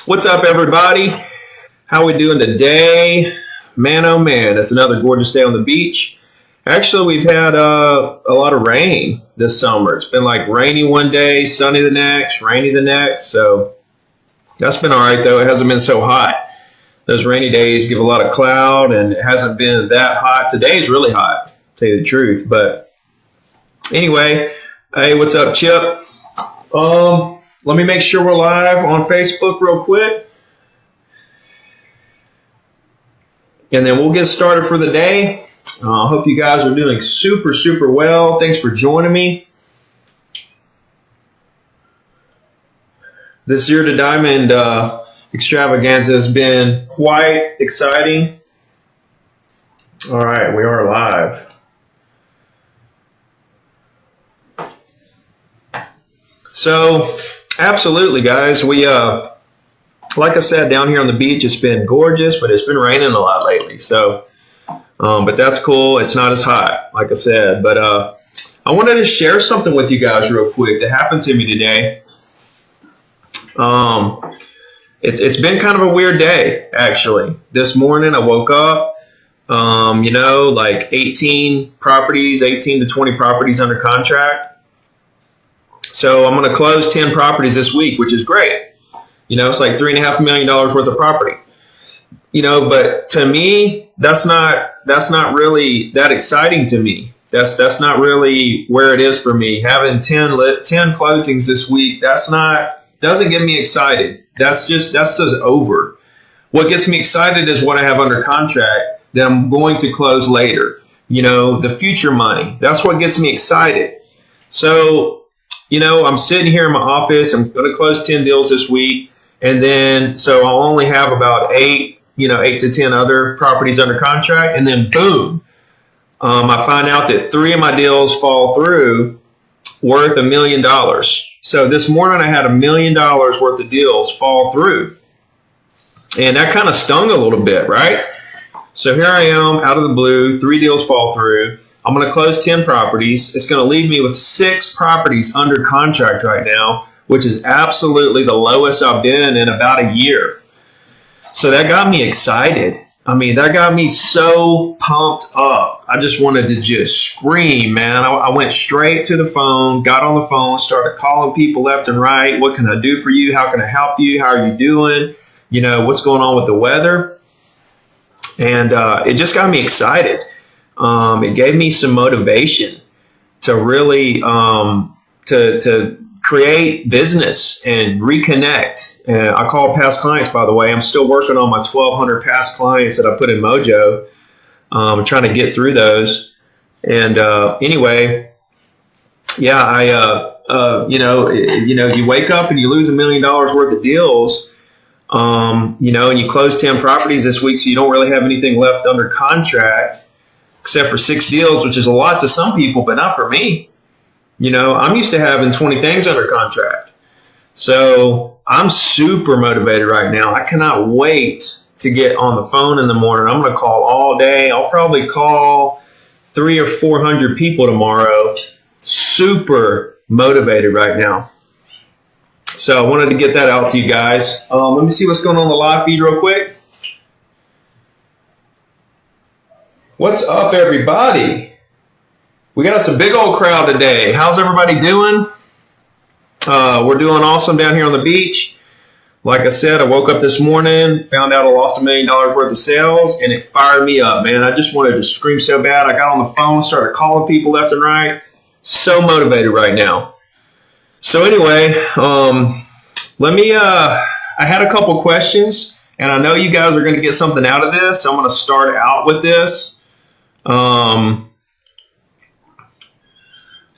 What's up, everybody? How we doing today? Man, oh man, it's another gorgeous day on the beach. Actually, we've had a lot of rain this summer. It's been like rainy one day, sunny the next, rainy the next. So that's been all right, though. It hasn't been so hot. Those rainy days give a lot of cloud, and it hasn't been that hot. Today's really hot, to tell you the truth. But anyway, hey, what's up, Chip? Let me make sure we're live on Facebook real quick. And then we'll get started for the day. I hope you guys are doing super, super well. Thanks for joining me. This Zero to Diamond extravaganza has been quite exciting. All right, we are live. So, absolutely, guys. We, like I said, down here on the beach, it's been gorgeous, but it's been raining a lot lately. So, but that's cool. It's not as hot, like I said. But I wanted to share something with you guys real quick that happened to me today. It's been kind of a weird day, actually. This morning, I woke up, like 18 to 20 properties under contract. So I'm going to close 10 properties this week, which is great. It's like $3.5 million worth of property. But to me, that's not really that exciting to me. That's not really where it is for me. Having 10 closings this week, doesn't get me excited. That's just over. What gets me excited is what I have under contract that I'm going to close later. The future money. That's what gets me excited. So, I'm sitting here in my office. I'm going to close 10 deals this week. And then, so I'll only have about 8 to 10 other properties under contract. And then boom, I find out that 3 of my deals fall through worth $1 million. So this morning I had $1 million worth of deals fall through. And that kind of stung a little bit, right? So here I am out of the blue, 3 deals fall through. I'm going to close 10 properties. It's going to leave me with 6 properties under contract right now, which is absolutely the lowest I've been in about a year. So that got me excited. That got me so pumped up. I just wanted to just scream, man. I went straight to the phone, got on the phone, started calling people left and right. What can I do for you? How can I help you? How are you doing? What's going on with the weather? And it just got me excited. It gave me some motivation to really to create business and reconnect. And I call past clients, by the way. I'm still working on my 1,200 past clients that I put in Mojo. I'm trying to get through those. And anyway, yeah, you wake up and you lose $1 million worth of deals, and you close 10 properties this week, so you don't really have anything left under contract except for 6 deals, which is a lot to some people, but not for me. I'm used to having 20 things under contract. So I'm super motivated right now. I cannot wait to get on the phone in the morning. I'm going to call all day. I'll probably call 300 or 400 people tomorrow. Super motivated right now. So I wanted to get that out to you guys. Let me see what's going on the live feed real quick. What's up, everybody? We got us a big old crowd today. How's everybody doing? We're doing awesome down here on the beach. Like I said, I woke up this morning, found out I lost $1 million worth of sales, and it fired me up, man. I just wanted to scream so bad. I got on the phone, started calling people left and right. So motivated right now. So anyway, I had a couple questions, and I know you guys are going to get something out of this. So I'm going to start out with this.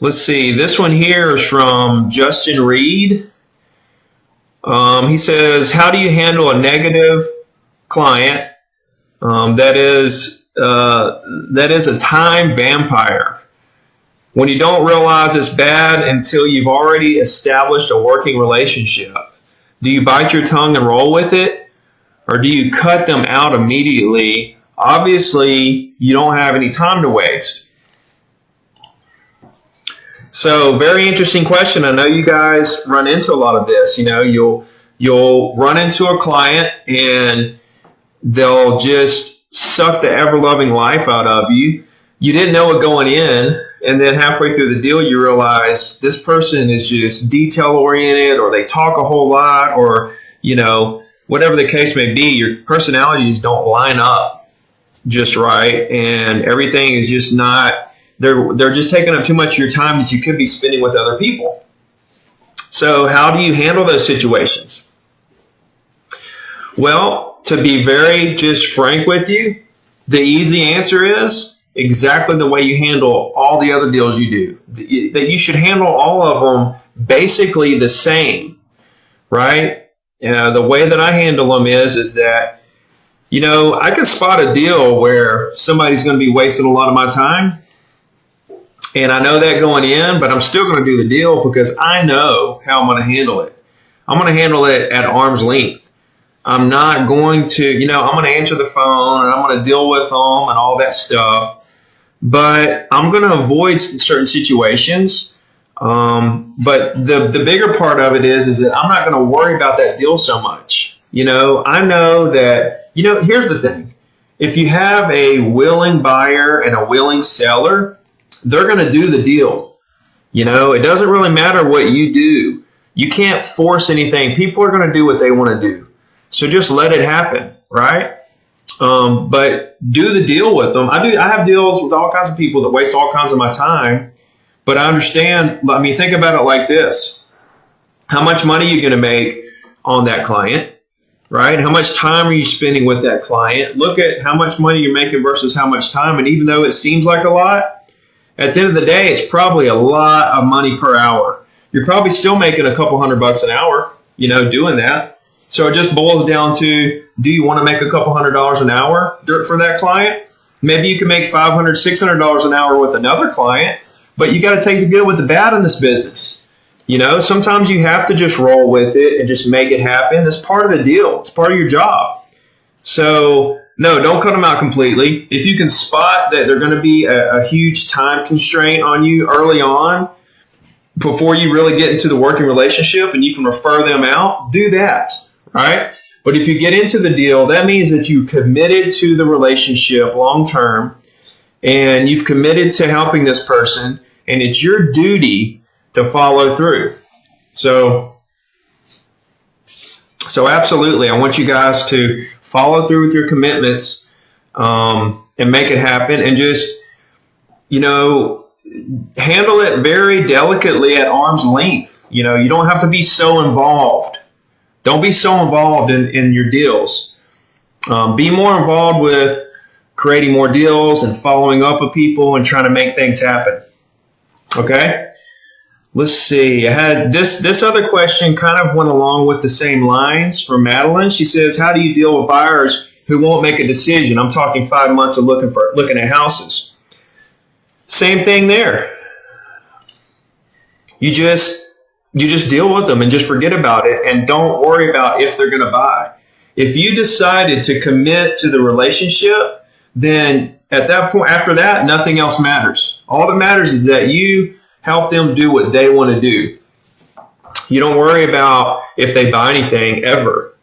Let's see. This one here is from Justin Reed. He says, how do you handle a negative client that is a time vampire when you don't realize it's bad until you've already established a working relationship? Do you bite your tongue and roll with it, or do you cut them out immediately? Obviously, you don't have any time to waste. So very interesting question. I know you guys run into a lot of this. You'll You'll run into a client and they'll just suck the ever-loving life out of you. You didn't know it going in, and then halfway through the deal you realize this person is just detail-oriented, or they talk a whole lot, or, whatever the case may be, your personalities don't line up just right, and everything is just not, they're just taking up too much of your time that you could be spending with other people. So how do you handle those situations? Well, to be very just frank with you, the easy answer is exactly the way you handle all the other deals you do. That you should handle all of them basically the same, right? The way that I handle them is that, I can spot a deal where somebody's going to be wasting a lot of my time, and I know that going in, but I'm still going to do the deal because I know how I'm going to handle it. I'm going to handle it at arm's length. I'm not going to, I'm going to answer the phone and I'm going to deal with them and all that stuff. But I'm going to avoid certain situations. But the bigger part of it is that I'm not going to worry about that deal so much. I know that, here's the thing. If you have a willing buyer and a willing seller, they're going to do the deal. It doesn't really matter what you do. You can't force anything. People are going to do what they want to do. So just let it happen, right? But do the deal with them. I have deals with all kinds of people that waste all kinds of my time, but I understand. Think about it like this. How much money are you going to make on that client, right? How much time are you spending with that client? Look at how much money you're making versus how much time. And even though it seems like a lot, at the end of the day, it's probably a lot of money per hour. You're probably still making a couple $100 an hour, doing that. So it just boils down to, do you want to make a couple $100 an hour for that client? Maybe you can make $500, $600 an hour with another client, but you got to take the good with the bad in this business. Sometimes you have to just roll with it and just make it happen. That's part of the deal. It's part of your job. So no, don't cut them out completely. If you can spot that they're going to be a huge time constraint on you early on, before you really get into the working relationship and you can refer them out, do that. Right? But if you get into the deal, that means that you committed to the relationship long term and you've committed to helping this person, and it's your duty to follow through. So absolutely, I want you guys to follow through with your commitments and make it happen, and just, handle it very delicately at arm's length. You don't have to be so involved. Don't be so involved in your deals. Be more involved with creating more deals and following up with people and trying to make things happen. Okay? Let's see. I had this other question kind of went along with the same lines from Madeline. She says, how do you deal with buyers who won't make a decision? I'm talking 5 months of looking at houses. Same thing there. You just deal with them and just forget about it, and don't worry about if they're going to buy. If you decided to commit to the relationship, then at that point, after that, nothing else matters. All that matters is that you help them do what they want to do. You don't worry about if they buy anything ever.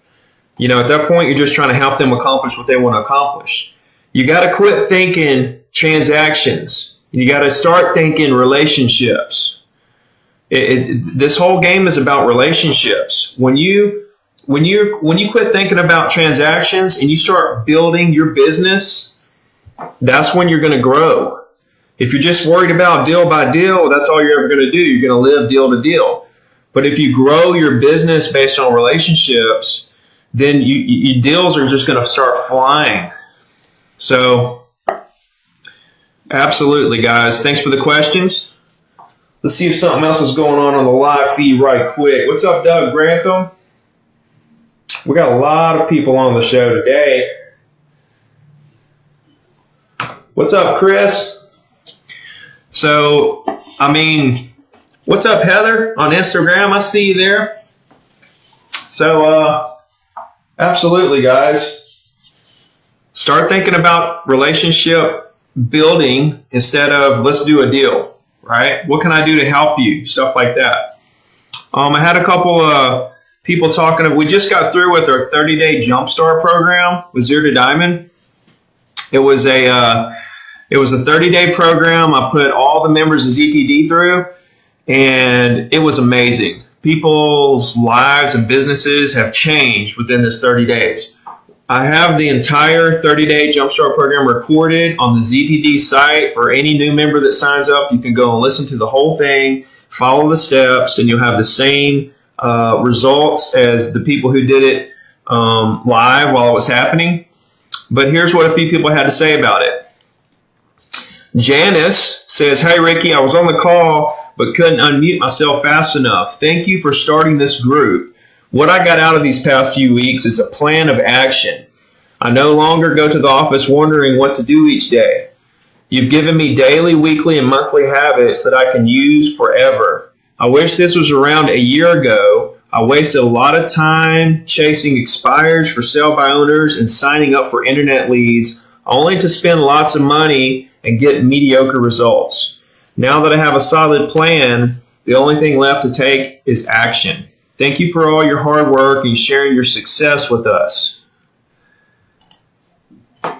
At that point, you're just trying to help them accomplish what they want to accomplish. You got to quit thinking transactions. You got to start thinking relationships. This whole game is about relationships. When you quit thinking about transactions and you start building your business, that's when you're going to grow. If you're just worried about deal by deal, that's all you're ever going to do. You're going to live deal to deal. But if you grow your business based on relationships, then your deals are just going to start flying. So, absolutely, guys. Thanks for the questions. Let's see if something else is going on the live feed right quick. What's up, Doug Grantham? We got a lot of people on the show today. What's up, Chris? So, what's up, Heather, on Instagram? I see you there. So, absolutely, guys. Start thinking about relationship building instead of let's do a deal. Right? What can I do to help you? Stuff like that. I had a couple of people talking. We just got through with our 30-day Jumpstart program with Zero to Diamond. It was a 30-day program. I put all the members of ZTD through, and it was amazing. People's lives and businesses have changed within this 30 days. I have the entire 30-day Jumpstart program recorded on the ZTD site. For any new member that signs up, you can go and listen to the whole thing, follow the steps, and you'll have the same results as the people who did it live while it was happening. But here's what a few people had to say about it. Janice says, "Hey, Ricky, I was on the call but couldn't unmute myself fast enough. Thank you for starting this group. What I got out of these past few weeks is a plan of action. I no longer go to the office wondering what to do each day. You've given me daily, weekly, and monthly habits that I can use forever. I wish this was around a year ago. I wasted a lot of time chasing expires for sale by owners and signing up for internet leads, only to spend lots of money and get mediocre results. Now that I have a solid plan, the only thing left to take is action. Thank you for all your hard work and sharing your success with us."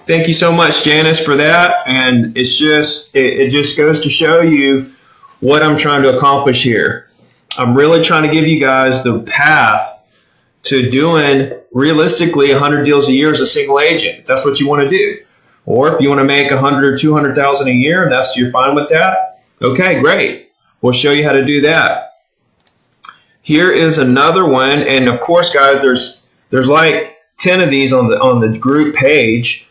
Thank you so much, Janice, for that. And it just goes to show you what I'm trying to accomplish here. I'm really trying to give you guys the path to doing realistically 100 deals a year as a single agent. If that's what you want to do. Or if you want to make 100 or 200,000 a year, and you're fine with that, okay, great. We'll show you how to do that. Here is another one, and of course, guys, there's like 10 of these on the group page.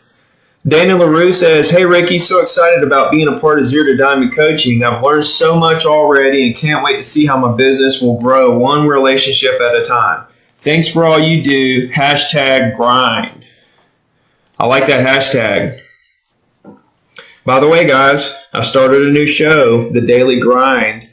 Dana LaRue says, "Hey, Ricky, so excited about being a part of Zero to Diamond Coaching. I've learned so much already and can't wait to see how my business will grow one relationship at a time. Thanks for all you do. #grind." I like that hashtag. By the way, guys, I started a new show, The Daily Grind.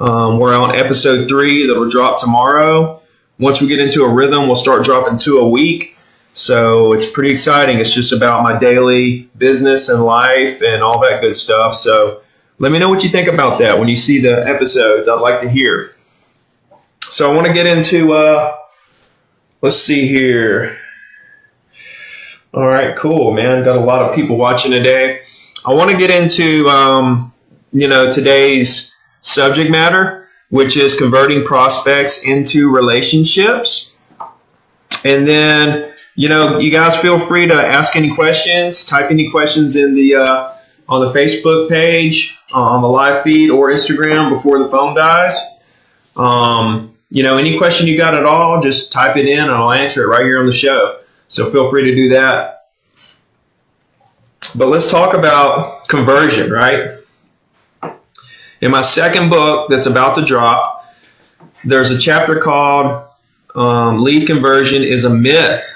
We're on episode 3 that will drop tomorrow. Once we get into a rhythm, we'll start dropping 2 a week. So it's pretty exciting. It's just about my daily business and life and all that good stuff. So let me know what you think about that when you see the episodes. I'd like to hear. So I want to get into, let's see here. All right, cool, man. Got a lot of people watching today. I want to get into, today's subject matter, which is converting prospects into relationships. And then, you guys feel free to ask any questions, type any questions in the on the Facebook page, on the live feed, or Instagram before the phone dies. Any question you got at all, just type it in and I'll answer it right here on the show. So feel free to do that. But let's talk about conversion, right? In my second book that's about to drop, there's a chapter called Lead Conversion is a Myth.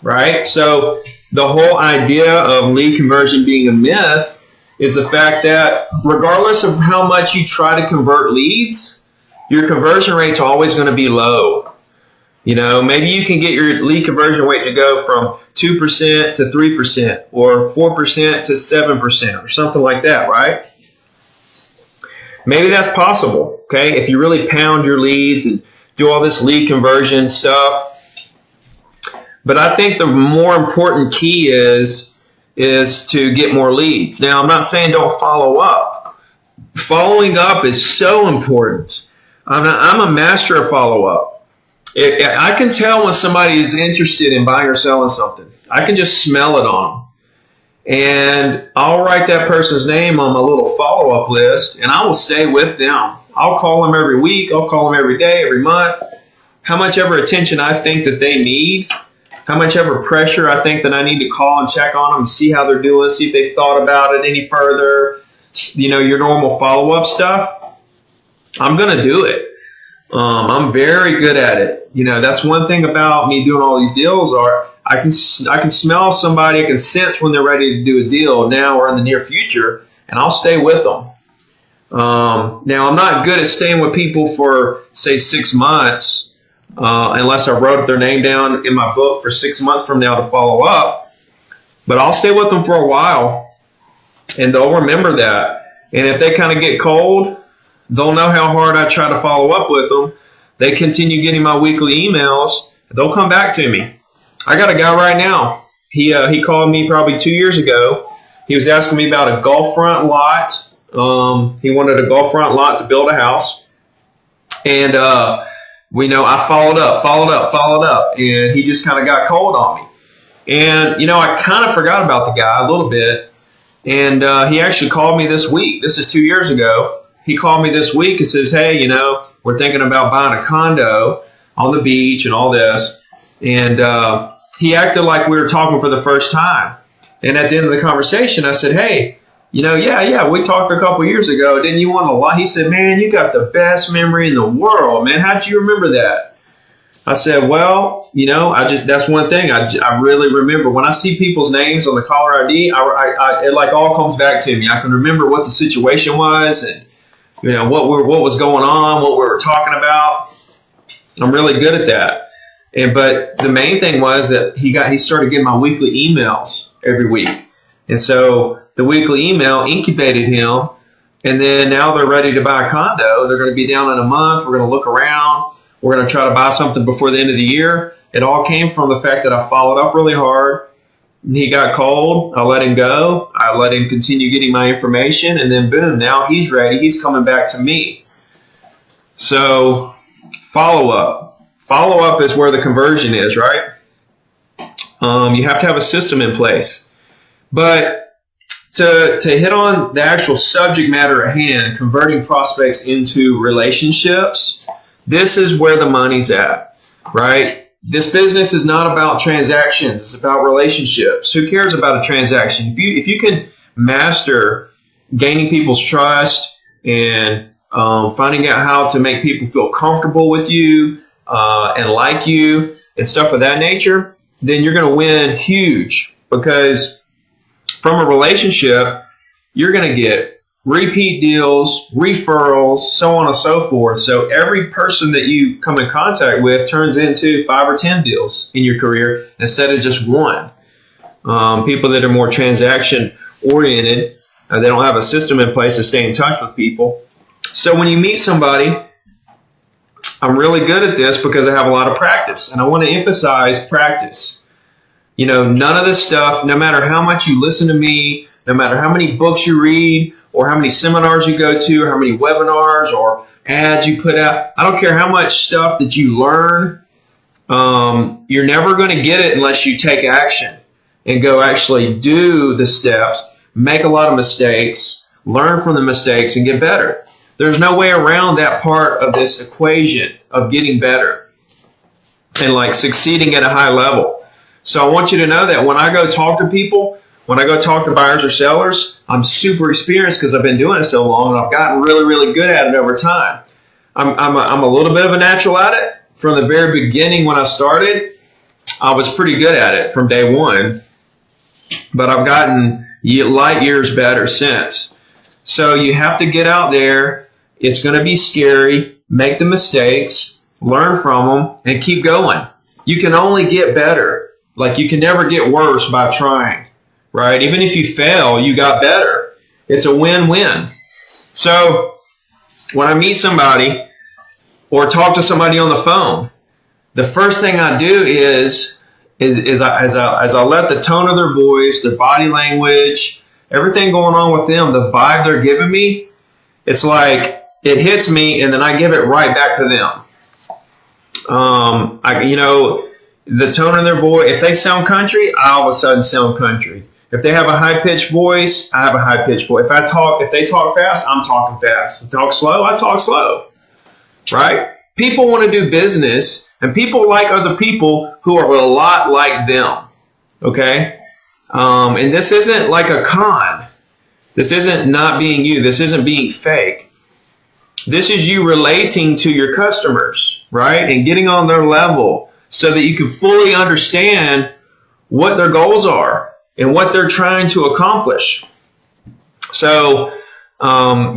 Right? So the whole idea of lead conversion being a myth is the fact that regardless of how much you try to convert leads, your conversion rate's always going to be low. Maybe you can get your lead conversion rate to go from 2% to 3% or 4% to 7% or something like that, right? Maybe that's possible, okay? If you really pound your leads and do all this lead conversion stuff. But I think the more important key is to get more leads. Now, I'm not saying don't follow up. Following up is so important. I'm a master of follow-up. I can tell when somebody is interested in buying or selling something. I can just smell it on them. And I'll write that person's name on my little follow-up list, and I will stay with them. I'll call them every week. I'll call them every day, every month. How much ever attention I think that they need. How much ever pressure I think that I need to call and check on them and see how they're doing, see if they thought about it any further, your normal follow-up stuff, I'm going to do it. I'm very good at it. That's one thing about me doing all these deals I can smell somebody, I can sense when they're ready to do a deal now or in the near future, and I'll stay with them. Now, I'm not good at staying with people for, say, 6 months, unless I wrote their name down in my book for 6 months from now to follow up. But I'll stay with them for a while, and they'll remember that. And if they kind of get cold, they'll know how hard I try to follow up with them. they continue getting my weekly emails. They'll come back to me. I got a guy right now. He called me probably 2 years ago. He was asking me about a Gulf front lot. He wanted a Gulf front lot to build a house. And I followed up, and he just kind of got cold on me. And, I kind of forgot about the guy a little bit. And he actually called me this week. This is 2 years ago. He called me this week and says, hey, we're thinking about buying a condo on the beach and all this. And he acted like we were talking for the first time. And at the end of the conversation, I said, hey, yeah, we talked a couple years ago. Didn't you want a lot? He said, man, you got the best memory in the world, man. How'd you remember that? I said, well, that's one thing I really remember. When I see people's names on the caller ID, it like all comes back to me. I can remember what the situation was and, what was going on, what we were talking about. I'm really good at that. But the main thing was that he started getting my weekly emails every week. And so the weekly email incubated him. And then now they're ready to buy a condo. They're going to be down in a month. We're going to look around. We're going to try to buy something before the end of the year. It all came from the fact that I followed up really hard. He got cold. I let him go. I let him continue getting my information. And then boom, now he's ready. He's coming back to me. So follow up. Follow up is where the conversion is, right? You have to have a system in place. But to hit on the actual subject matter at hand, converting prospects into relationships, this is where the money's at, right? This business is not about transactions. It's about relationships. Who cares about a transaction? If you can master gaining people's trust and finding out how to make people feel comfortable with you and like you and stuff of that nature, then you're going to win huge, because from a relationship, you're going to get repeat deals, referrals, so on and so forth. So every person that you come in contact with turns into 5 or 10 deals in your career instead of just one. People that are more transaction oriented, they don't have a system in place to stay in touch with people. So when you meet somebody, I'm really good at this because I have a lot of practice, and I want to emphasize practice. None of this stuff, no matter how much you listen to me, no matter how many books you read, or how many seminars you go to, or how many webinars or ads you put out, I don't care how much stuff that you learn, you're never going to get it unless you take action and go actually do the steps, make a lot of mistakes, learn from the mistakes, and get better. There's no way around that part of this equation of getting better and like succeeding at a high level. So I want you to know that when I go talk to people, when I go talk to buyers or sellers, I'm super experienced because I've been doing it so long, and I've gotten really, really good at it over time. I'm a little bit of a natural at it. From the very beginning when I started, I was pretty good at it from day one, but I've gotten light years better since. So you have to get out there. It's going to be scary. Make the mistakes, learn from them, and keep going. You can only get better. Like, you can never get worse by trying, right? Even if you fail, you got better. It's a win-win. So when I meet somebody or talk to somebody on the phone, the first thing I do is I let the tone of their voice, their body language, everything going on with them, the vibe they're giving me, it's like it hits me, and then I give it right back to them. The tone of their voice, if they sound country, I all of a sudden sound country. If they have a high-pitched voice, I have a high-pitched voice. If they talk fast, I'm talking fast. If they talk slow, I talk slow. Right? People want to do business, and people like other people who are a lot like them. Okay? And this isn't like a con. This isn't not being you. This isn't being fake. This is you relating to your customers, right? And getting on their level so that you can fully understand what their goals are and what they're trying to accomplish. So, giving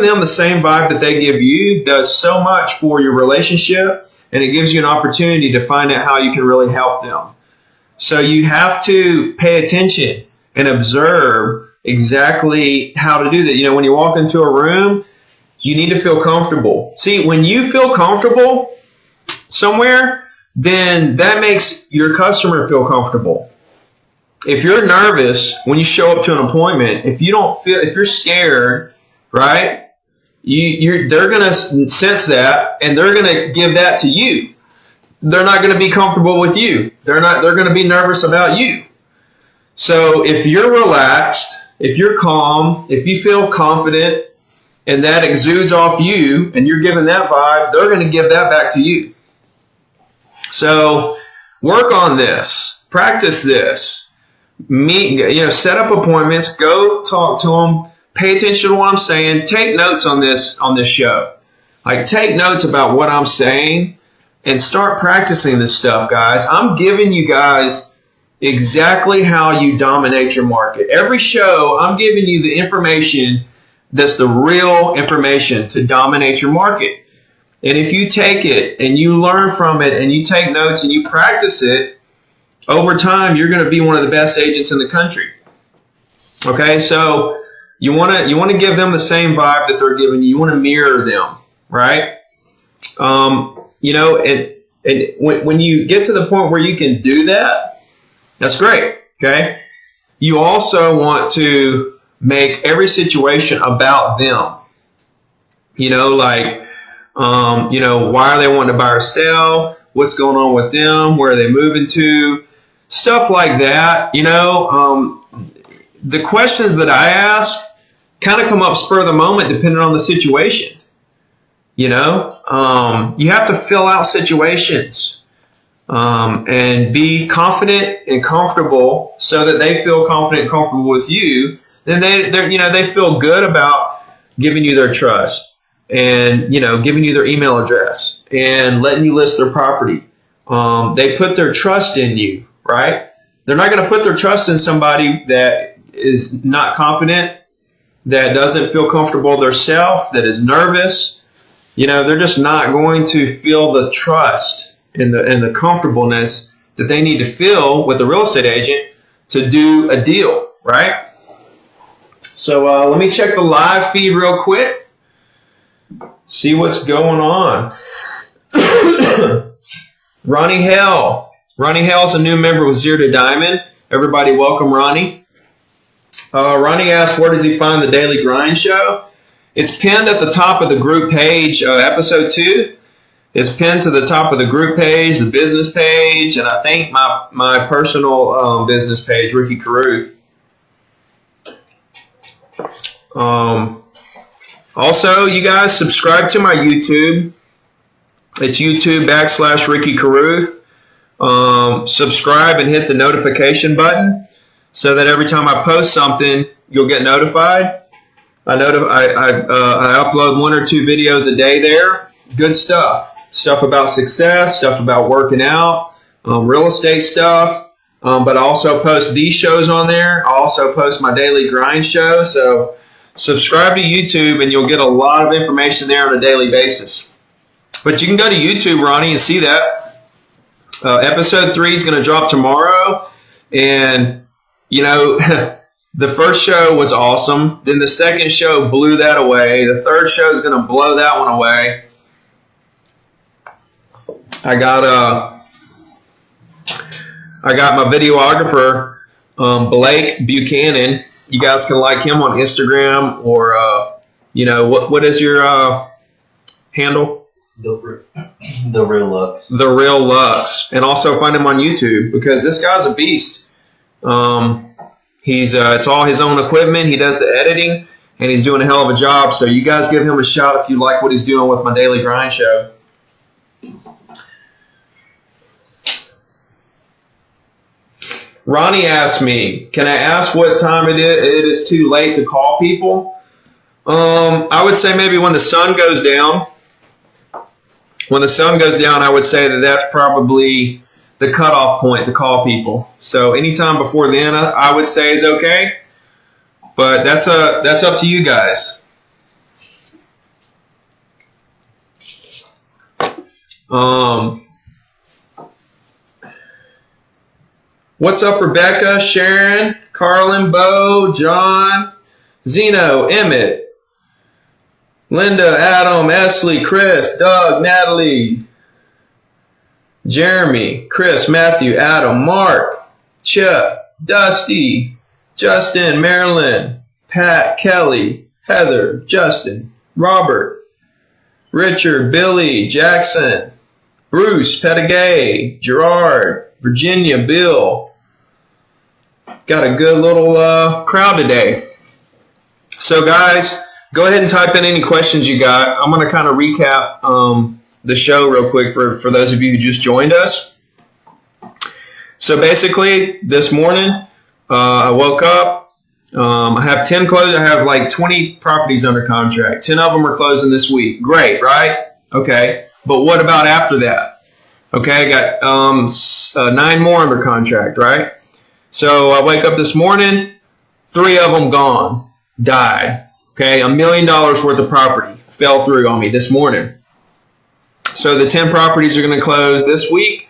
them the same vibe that they give you does so much for your relationship, and it gives you an opportunity to find out how you can really help them. So you have to pay attention and observe exactly how to do that. When you walk into a room, You need to feel comfortable. See, when you feel comfortable somewhere, then that makes your customer feel comfortable. If you're nervous when you show up to an appointment, if you're scared, right? They're gonna sense that, and they're gonna give that to you. They're not gonna be comfortable with you. They're gonna be nervous about you. So if you're relaxed, if you're calm, if you feel confident, and that exudes off you, and you're giving that vibe, they're gonna give that back to you. So work on this, practice this, set up appointments, go talk to them, pay attention to what I'm saying, take notes on this show. Like, take notes about what I'm saying and start practicing this stuff, guys. I'm giving you guys exactly how you dominate your market. Every show, I'm giving you the information that's the real information to dominate your market. And if you take it and you learn from it and you take notes and you practice it, over time, you're going to be one of the best agents in the country. Okay, so you want to give them the same vibe that they're giving you. You want to mirror them, right? And when you get to the point where you can do that, that's great. Okay, you also want to make every situation about them. Why are they wanting to buy or sell? What's going on with them? Where are they moving to? Stuff like that. The questions that I ask kind of come up spur of the moment depending on the situation. You have to fill out situations and be confident and comfortable so that they feel confident and comfortable with you. Then they feel good about giving you their trust and giving you their email address and letting you list their property. They put their trust in you, right? They're not going to put their trust in somebody that is not confident, that doesn't feel comfortable themselves, that is nervous. They're just not going to feel the trust and the comfortableness that they need to feel with a real estate agent to do a deal, right? So let me check the live feed real quick. See what's going on. Ronnie Hale. Ronnie Hale's a new member with Zero to Diamond. Everybody welcome Ronnie. Ronnie asked, where does he find the Daily Grind Show? It's pinned at the top of the group page. Episode 2 is pinned to the top of the group page, the business page, and I think my personal business page, Ricky Carruth. Also, you guys subscribe to my YouTube. It's YouTube.com/Ricky Carruth. Subscribe and hit the notification button so that every time I post something, you'll get notified. I upload 1 or 2 videos a day there. Good stuff. Stuff about success, stuff about working out, real estate stuff. But I also post these shows on there. I also post my Daily Grind Show. So subscribe to YouTube and you'll get a lot of information there on a daily basis. But you can go to YouTube, Ronnie, and see that. Episode 3 is going to drop tomorrow. And, the first show was awesome. Then the second show blew that away. The third show is going to blow that one away. I got my videographer, Blake Buchanan. You guys can like him on Instagram or, what is your handle? The Real Lux. The Real Lux. And also find him on YouTube because this guy's a beast. It's all his own equipment. He does the editing, and he's doing a hell of a job. So you guys give him a shot if you like what he's doing with my Daily Grind Show. Ronnie asked me, can I ask what time it is too late to call people? I would say maybe when the sun goes down. When the sun goes down, I would say that's probably the cutoff point to call people. So anytime before then, I would say is okay. But that's up to you guys. What's up, Rebecca, Sharon, Carlin, Bo, John, Zeno, Emmett, Linda, Adam, Esley, Chris, Doug, Natalie, Jeremy, Chris, Matthew, Adam, Mark, Chuck, Dusty, Justin, Marilyn, Pat, Kelly, Heather, Justin, Robert, Richard, Billy, Jackson, Bruce, Pettigay, Gerard, Virginia, Bill. Got a good little crowd today. So guys, go ahead and type in any questions you got. I'm going to kind of recap the show real quick for those of you who just joined us. So basically, this morning, I woke up. I have 10 closed. I have like 20 properties under contract. 10 of them are closing this week. Great, right? Okay. But what about after that? Okay, I got 9 more under contract, right? So I wake up this morning, 3 of them gone, died. Okay, $1 million worth of property fell through on me this morning. So the 10 properties are going to close this week,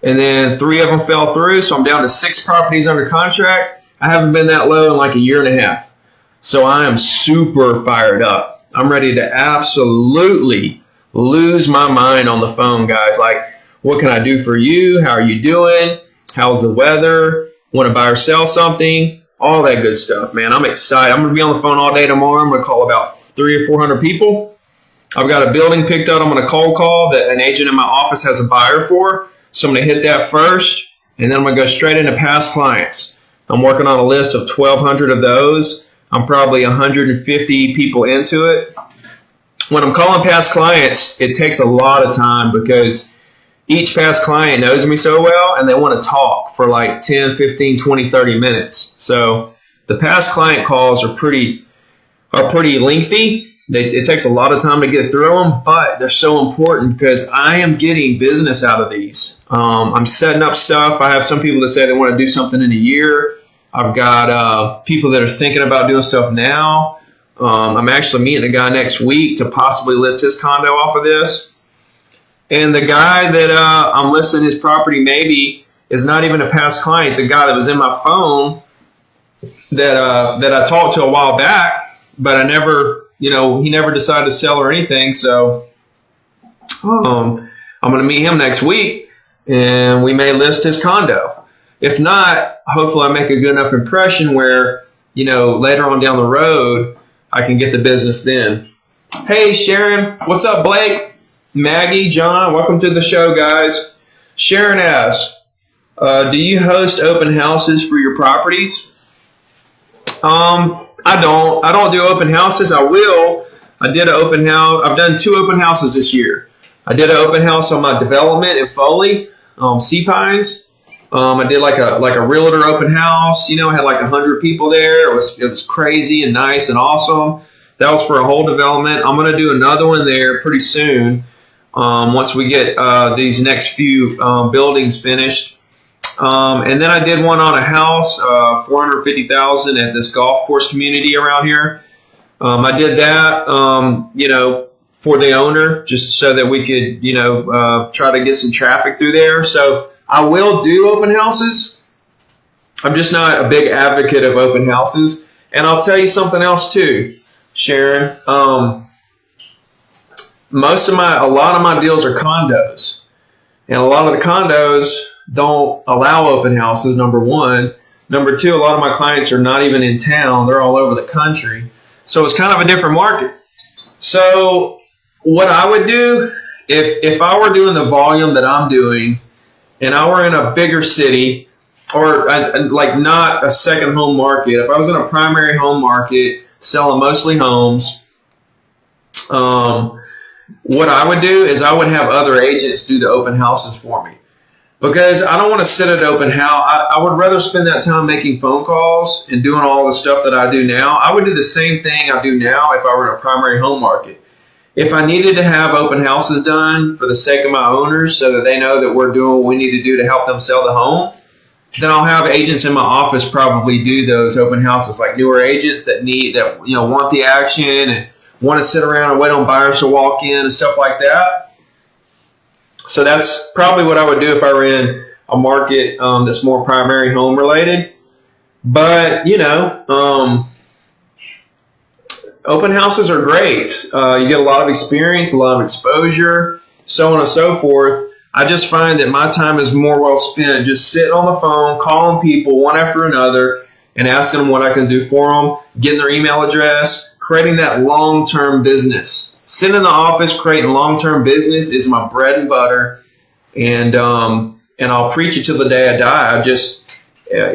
and then 3 of them fell through, so I'm down to 6 properties under contract. I haven't been that low in like a year and a half. So I am super fired up. I'm ready to absolutely lose my mind on the phone, guys. Like, what can I do for you? How are you doing? How's the weather? Want to buy or sell something? All that good stuff, man. I'm excited. I'm going to be on the phone all day tomorrow. I'm going to call about 300 or 400 people. I've got a building picked out. I'm going to cold call that an agent in my office has a buyer for. So I'm going to hit that first, and then I'm going to go straight into past clients. I'm working on a list of 1,200 of those. I'm probably 150 people into it. When I'm calling past clients, it takes a lot of time because each past client knows me so well, and they want to talk for like 10, 15, 20, 30 minutes. So the past client calls are pretty lengthy. It takes a lot of time to get through them, but they're so important because I am getting business out of these. I'm setting up stuff. I have some people that say they want to do something in a year. I've got people that are thinking about doing stuff now. I'm actually meeting a guy next week to possibly list his condo off of this. And the guy that I'm listing his property maybe is not even a past client. It's a guy that was in my phone that I talked to a while back, but I never, he never decided to sell or anything. So I'm going to meet him next week, and we may list his condo. If not, hopefully I make a good enough impression where, later on down the road, I can get the business then. Hey, Sharon. What's up, Blake? Maggie, John, welcome to the show, guys. Sharon asks, do you host open houses for your properties? I don't do open houses. I will. I did an open house. I've done 2 open houses this year. I did an open house on my development in Foley, Sea Pines. I did like a realtor open house. I had like 100 people there. It was crazy and nice and awesome. That was for a whole development. I'm going to do another one there pretty soon. Once we get these next few buildings finished. And then I did one on a house, $450,000 at this golf course community around here. I did that, for the owner, just so that we could, try to get some traffic through there. So I will do open houses. I'm just not a big advocate of open houses. And I'll tell you something else too, Sharon. A lot of my deals are condos, and a lot of the condos don't allow open houses, number one. Number two, a lot of my clients are not even in town. They're all over the country. So it's kind of a different market. So what I would do, if I were doing the volume that I'm doing, and I were in a bigger city, or like not a second home market, if I was in a primary home market, selling mostly homes, what I would do is I would have other agents do the open houses for me. Because I don't want to sit at an open house. I would rather spend that time making phone calls and doing all the stuff that I do now. I would do the same thing I do now if I were in a primary home market. If I needed to have open houses done for the sake of my owners so that they know that we're doing what we need to do to help them sell the home, then I'll have agents in my office probably do those open houses, like newer agents that want the action and want to sit around and wait on buyers to walk in and stuff like that. So that's probably what I would do if I were in a market that's more primary home related. But, open houses are great. You get a lot of experience, a lot of exposure, so on and so forth. I just find that my time is more well spent just sitting on the phone, calling people one after another, and asking them what I can do for them, getting their email address, creating that long-term business. Sitting in the office, creating long-term business is my bread and butter, and I'll preach it till the day I die. I just, I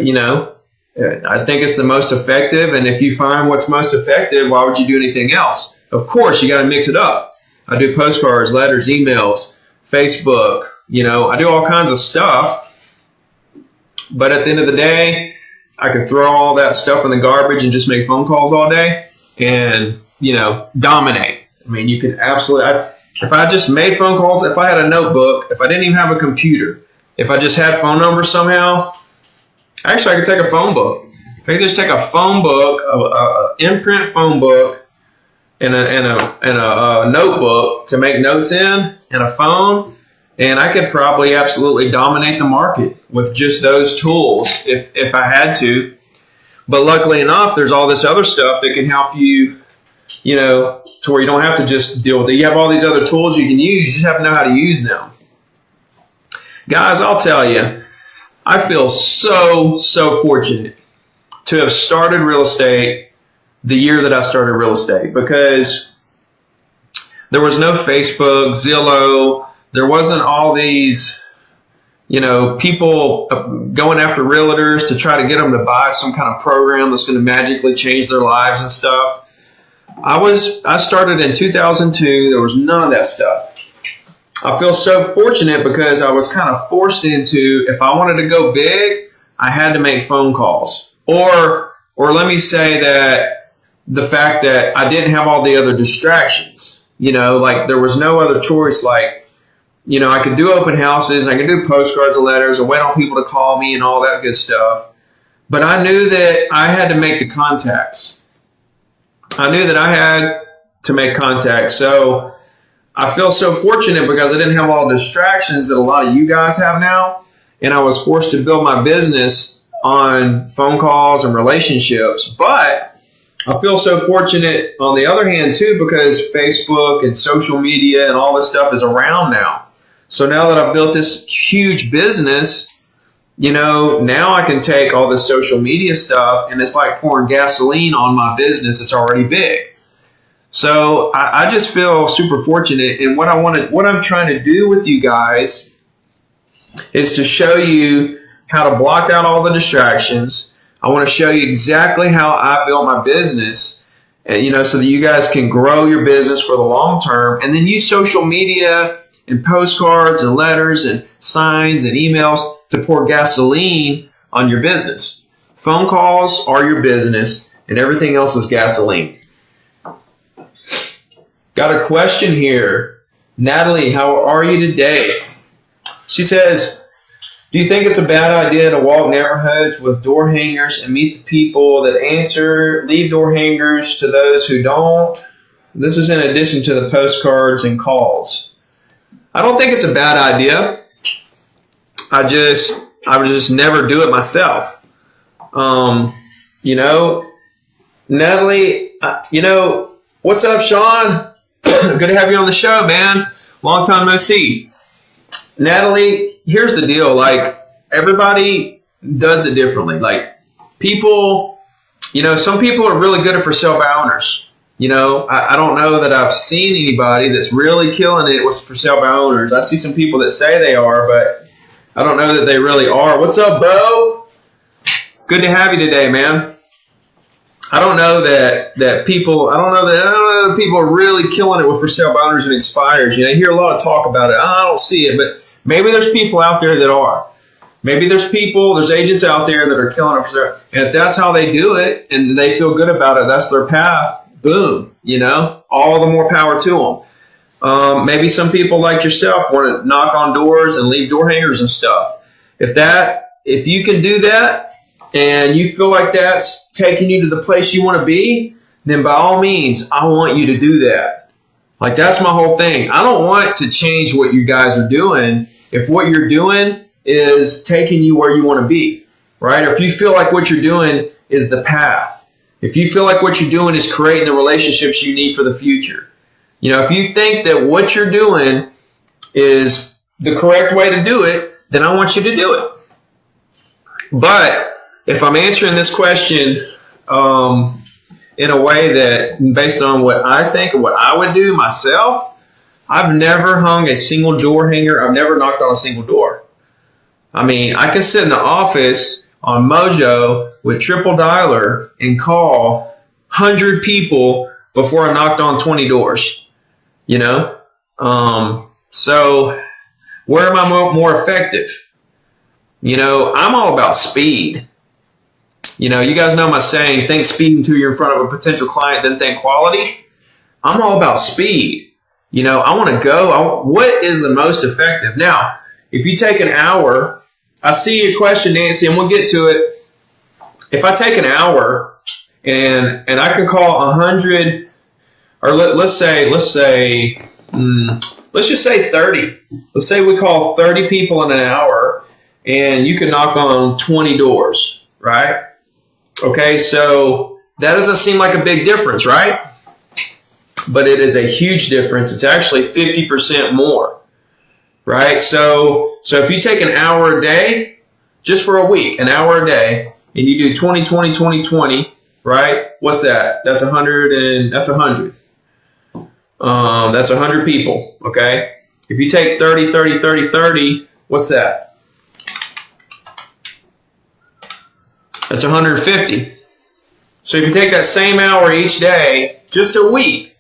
think it's the most effective, and if you find what's most effective, why would you do anything else? Of course, you got to mix it up. I do postcards, letters, emails, Facebook, I do all kinds of stuff, but at the end of the day, I can throw all that stuff in the garbage and just make phone calls all day and, dominate. I mean, you can absolutely, if I just made phone calls, if I had a notebook, if I didn't even have a computer, if I just had phone numbers somehow, actually, I could take a phone book. I could just take a phone book, an imprint phone book, and a notebook to make notes in, and a phone, and I could probably absolutely dominate the market with just those tools if I had to. But luckily enough, there's all this other stuff that can help you, to where you don't have to just deal with it. You have all these other tools you can use. You just have to know how to use them. Guys, I'll tell you, I feel so fortunate to have started real estate the year that I started real estate, because there was no Facebook, Zillow. There wasn't all these, people going after realtors to try to get them to buy some kind of program that's going to magically change their lives and stuff. I started in 2002. There was none of that stuff. I feel so fortunate because I was kind of forced into, if I wanted to go big, I had to make phone calls. Or let me say that the fact that I didn't have all the other distractions, like there was no other choice. Like, I could do open houses, I could do postcards and letters and wait on people to call me and all that good stuff. But I knew that I had to make the contacts. I knew that I had to make contacts. So I feel so fortunate because I didn't have all the distractions that a lot of you guys have now. And I was forced to build my business on phone calls and relationships. But I feel so fortunate on the other hand too, because Facebook and social media and all this stuff is around now. So now that I've built this huge business, now I can take all this social media stuff and it's like pouring gasoline on my business that's already big. So I just feel super fortunate. And what I'm trying to do with you guys is to show you how to block out all the distractions. I want to show you exactly how I built my business, and so that you guys can grow your business for the long term, and then use social media and postcards and letters and signs and emails to pour gasoline on your business. Phone calls are your business, and everything else is gasoline. Got a question here. Natalie, how are you today? She says, do you think it's a bad idea to walk neighborhoods with door hangers and meet the people that answer, leave door hangers to those who don't? This is in addition to the postcards and calls. I don't think it's a bad idea. I would just never do it myself. Natalie, what's up, Sean? Good to have you on the show, man. Long time no see. Natalie, here's the deal. Like, everybody does it differently. Like, people, some people are really good at for sale by owners. I don't know that I've seen anybody that's really killing it with for sale by owners. I see some people that say they are, but I don't know that they really are. What's up, Bo? Good to have you today, man. I don't know that people are really killing it with for sale by owners and expires. You hear a lot of talk about it. I don't see it, but maybe there's people out there that are. Maybe there's agents out there that are killing it for sale. And if that's how they do it and they feel good about it, that's their path. Boom, all the more power to them. Maybe some people like yourself want to knock on doors and leave door hangers and stuff. If you can do that and you feel like that's taking you to the place you want to be, then by all means, I want you to do that. Like, that's my whole thing. I don't want to change what you guys are doing if what you're doing is taking you where you want to be, right? Or if you feel like what you're doing is the path. if you feel like what you're doing is creating the relationships you need for the future, if you think that what you're doing is the correct way to do it, then I want you to do it. But if I'm answering this question in a way that based on what I think and what I would do myself, I've never hung a single door hanger. I've never knocked on a single door. I mean, I can sit in the office on Mojo with triple dialer and call 100 people before I knocked on 20 doors, So where am I more effective? I'm all about speed. You guys know my saying, think speed until you're in front of a potential client, then think quality. I'm all about speed. I want to go. What is the most effective? Now, if you take an hour, I see your question, Nancy, and we'll get to it. If I take an hour and I can call 100, or let's just say 30. Let's say we call 30 people in an hour, and you can knock on 20 doors, right? Okay, so that doesn't seem like a big difference, right? But it is a huge difference. It's actually 50% more, right? So if you take an hour a day, just for a week, an hour a day, and you do 20, 20, 20, 20, right? What's that? That's 100, and that's 100. That's 100 people, okay? If you take 30, 30, 30, 30, what's that? That's 150. So if you take that same hour each day, just a week,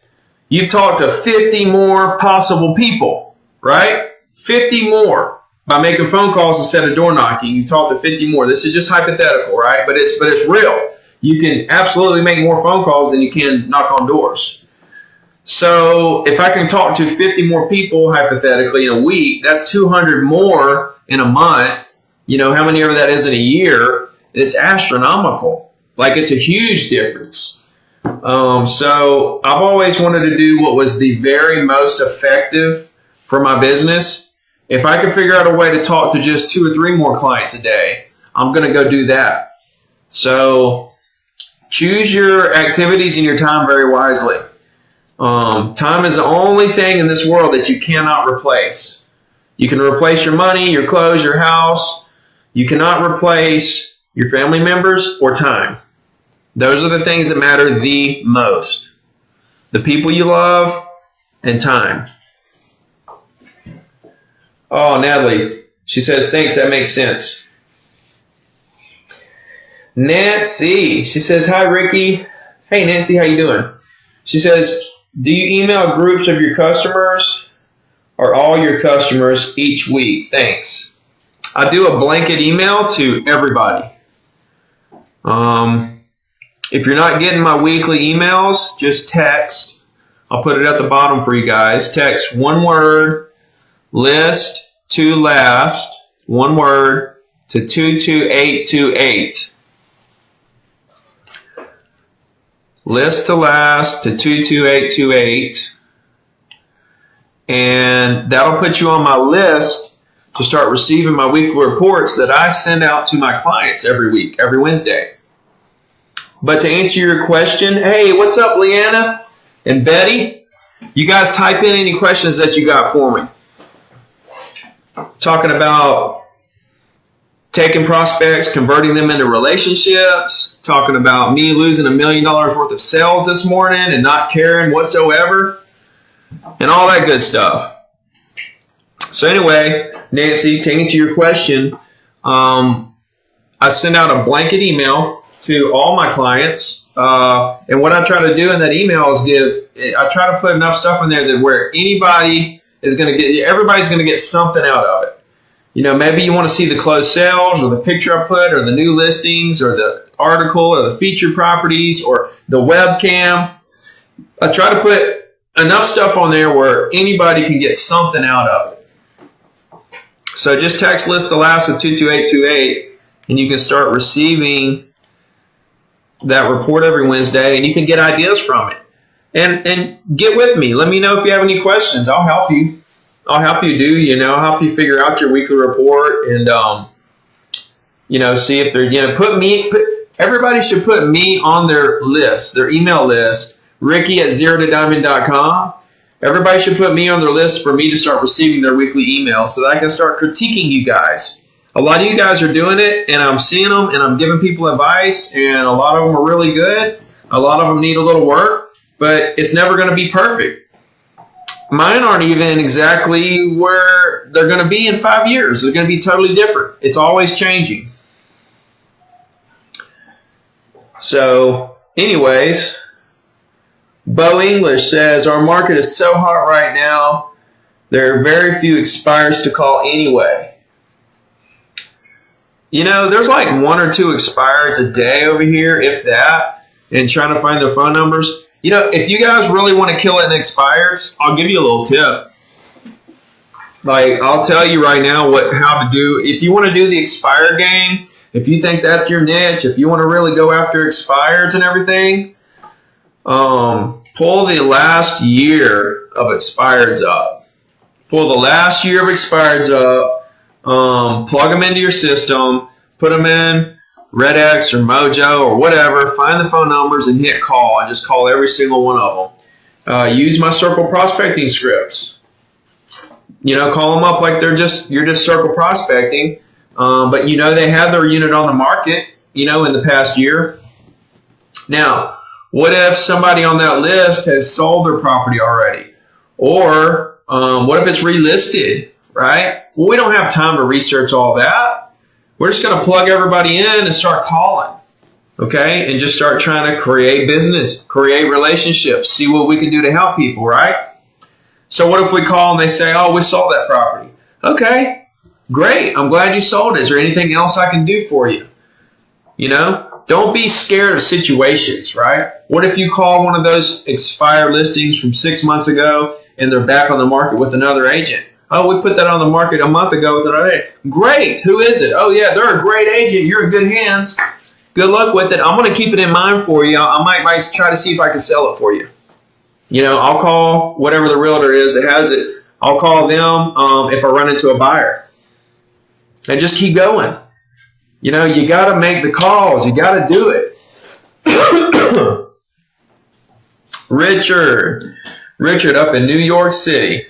you've talked to 50 more possible people, right? 50 more by making phone calls instead of door knocking. You've talked to 50 more. This is just hypothetical, right? But it's real. You can absolutely make more phone calls than you can knock on doors. So if I can talk to 50 more people hypothetically in a week, that's 200 more in a month. How many of that is in a year? It's astronomical. Like, it's a huge difference. So I've always wanted to do what was the very most effective for my business. If I could figure out a way to talk to just 2 or 3 more clients a day, I'm going to go do that. So choose your activities and your time very wisely. Time is the only thing in this world that you cannot replace. You can replace your money, your clothes, your house. You cannot replace your family members or time. Those are the things that matter the most. The people you love and time. Oh, Natalie, she says, thanks, that makes sense. Nancy, she says, hi, Ricky. Hey, Nancy, how you doing? She says, do you email groups of your customers or all your customers each week? Thanks. I do a blanket email to everybody. If you're not getting my weekly emails, just text. I'll put it at the bottom for you guys. Text one word, list to last, one word, to 22828. List to last to 22828. And that'll put you on my list to start receiving my weekly reports that I send out to my clients every week, every Wednesday. But to answer your question, hey, what's up, Leanna and Betty? You guys type in any questions that you got for me. Talking about taking prospects, converting them into relationships, talking about me losing $1 million worth of sales this morning and not caring whatsoever, and all that good stuff. So anyway, Nancy, to answer your question, I send out a blanket email to all my clients, and what I try to do in that email is I try to put enough stuff in there that where everybody's going to get something out of it. Maybe you want to see the closed sales or the picture I put or the new listings or the article or the featured properties or the webcam. I try to put enough stuff on there where anybody can get something out of it. So just text list to last with 22828 and you can start receiving that report every Wednesday, and you can get ideas from it. And get with me. Let me know if you have any questions. I'll help you. I'll help you I'll help you figure out your weekly report and, see if they're, Everybody should put me on their list, their email list, Ricky@zerododiamond.com. Everybody should put me on their list for me to start receiving their weekly emails so that I can start critiquing you guys. A lot of you guys are doing it, and I'm seeing them, and I'm giving people advice, and a lot of them are really good. A lot of them need a little work, but it's never going to be perfect. Mine aren't even exactly where they're going to be in 5 years. They're going to be totally different. It's always changing. So, anyways, Bo English says, our market is so hot right now, there are very few expires to call anyway. You know, there's like 1 or 2 expires a day over here, if that, and trying to find their phone numbers. You know, if you guys really want to kill it in expires, I'll give you a little tip. Like, I'll tell you right now how to do. If you want to do the expire game, if you think that's your niche, if you want to really go after expires and everything, pull the last year of expireds up. Pull the last year of expireds up, plug them into your system, put them in RedX or Mojo or whatever, find the phone numbers and hit call, and just call every single one of them. Use my circle prospecting scripts. You know, call them up like you're just circle prospecting, but you know they have their unit on the market, you know, in the past year. Now, what if somebody on that list has sold their property already? Or what if it's relisted, right? Well, we don't have time to research all that. We're just going to plug everybody in and start calling, okay? And just start trying to create business, create relationships, see what we can do to help people, right? So what if we call and they say, oh, we sold that property. Okay, great. I'm glad you sold it. Is there anything else I can do for you? You know, don't be scared of situations, right? What if you call one of those expired listings from 6 months ago and they're back on the market with another agent? Oh, we put that on the market a month ago with another agent. Great. Who is it? Oh, yeah, they're a great agent. You're in good hands. Good luck with it. I'm going to keep it in mind for you. I might try to see if I can sell it for you. You know, I'll call whatever the realtor is that has it. I'll call them if I run into a buyer. And just keep going. You know, you got to make the calls. You got to do it. Richard up in New York City.